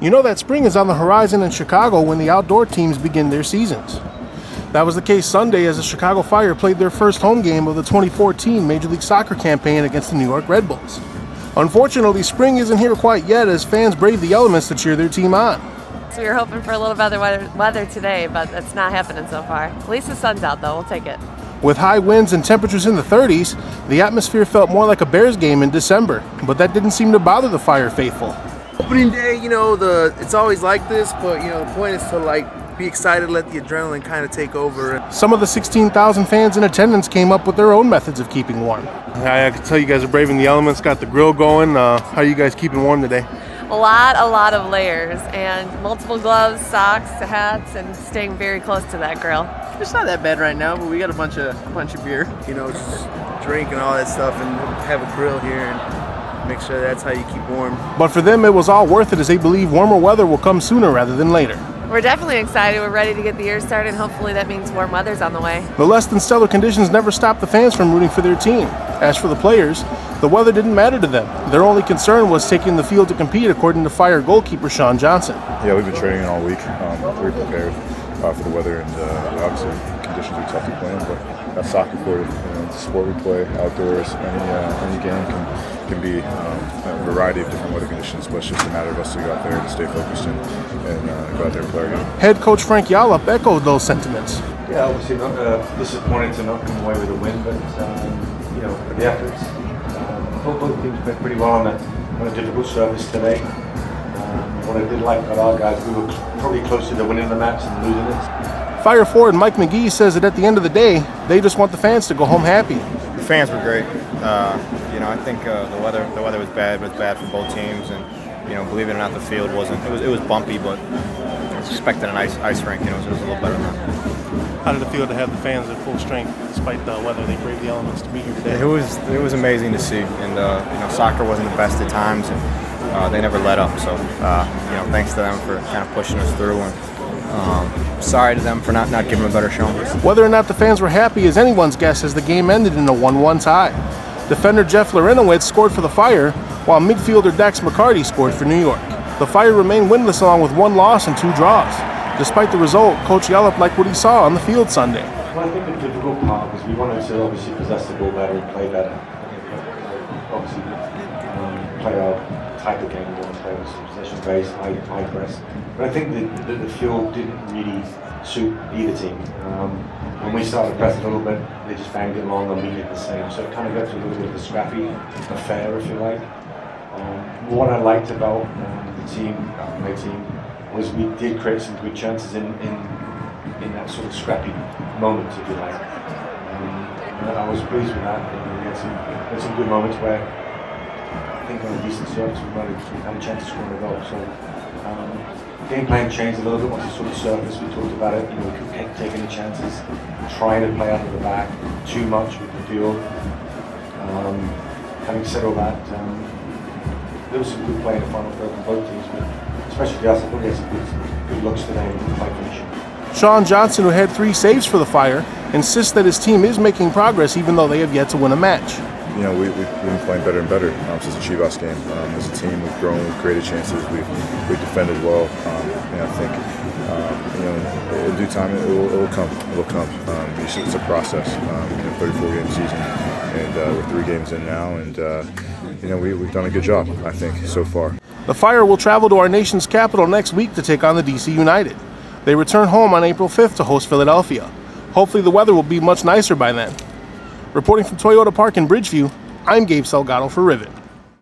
You know that spring is on the horizon in Chicago when the outdoor teams begin their seasons. That was the case Sunday as the Chicago Fire played their first home game of the 2014 Major League Soccer campaign against the New York Red Bulls. Unfortunately, spring isn't here quite yet as fans brave the elements to cheer their team on. So we were hoping for a little better weather today, but that's not happening so far. At least the sun's out though, we'll take it. With high winds and temperatures in the 30s, the atmosphere felt more like a Bears game in December, but that didn't seem to bother the Fire faithful. Opening day, it's always like this, but the point is to be excited, let the adrenaline kind of take over. Some of the 16,000 fans in attendance came up with their own methods of keeping warm. I can tell you guys are braving the elements, got the grill going. How are you guys keeping warm today? A lot of layers and multiple gloves, socks, hats, and staying very close to that grill. It's not that bad right now, but we got a bunch of beer. Just drink and all that stuff and have a grill here and make sure that's how you keep warm. But for them, it was all worth it as they believe warmer weather will come sooner rather than later. We're definitely excited. We're ready to get the year started, and hopefully that means warm weather's on the way. The less than stellar conditions never stopped the fans from rooting for their team. As for the players, the weather didn't matter to them. Their only concern was taking the field to compete, according to Fire goalkeeper Sean Johnson. Yeah, we've been training all week. We're prepared for the weather, and obviously conditions are tough to play in, but that's soccer for you. It's a sport we play outdoors. Any game can be a variety of different weather conditions, but it's just a matter of us to go out there and stay focused and go out there and play our game. Head coach Frank Yallop echoed those sentiments. Yeah, obviously not disappointed to not come away with a win, but for the efforts. Both teams played pretty well on a difficult surface today. What I did like about our guys, we were probably closer to winning the match than losing it. Fire forward Mike McGee says that at the end of the day, they just want the fans to go home happy. The fans were great. I think the weather was bad, but it's bad for both teams. And believe it or not, the field wasn't. It was bumpy, but I was expecting an ice rink. It was a little better than that. How did it feel to have the fans at full strength despite the weather? They braved the elements to be here today. It was amazing to see, and soccer wasn't the best at times, and they never let up. So thanks to them for kind of pushing us through, and sorry to them for not giving them a better showing. Whether or not the fans were happy is anyone's guess as the game ended in a 1-1 tie. Defender Jeff Larinowitz scored for the Fire, while midfielder Dax McCarty scored for New York. The Fire remained winless along with 1 loss and 2 draws. Despite the result, Coach Yallop liked what he saw on the field Sunday. Well, I think the difficult part was we wanted to obviously possess the ball better and play better. Obviously, play our type of game, we want to play with some possession-based, high press. But I think the field didn't really suit either team. When we started to press a little bit, they just banged it along and we did the same. So it kind of got to a little bit of a scrappy affair, if you like. What I liked about my team, was we did create some good chances in that sort of scrappy moment, if you like. I was pleased with that. We had some good moments where I think on a decent surface we had a chance to score a goal. So game plan changed a little bit once it sort of surfaced. We talked about it. We could take any chances, trying to play out of the back too much with the field. Having said all that, there was some good play in the final third from both teams. But especially us, I thought we had some good looks today and good fight finishing. Sean Johnson, who had 3 saves for the Fire, insists that his team is making progress even though they have yet to win a match. We've been playing better and better since the Chivas game. As a team, we've grown, we've created chances, we've defended well. I think in due time it will come. It will come. It's a process. 34-game season, and we're 3 games in now, and we've done a good job, I think, so far. The Fire will travel to our nation's capital next week to take on the DC United. They return home on April 5th to host Philadelphia. Hopefully the weather will be much nicer by then. Reporting from Toyota Park in Bridgeview, I'm Gabe Salgado for Rivet.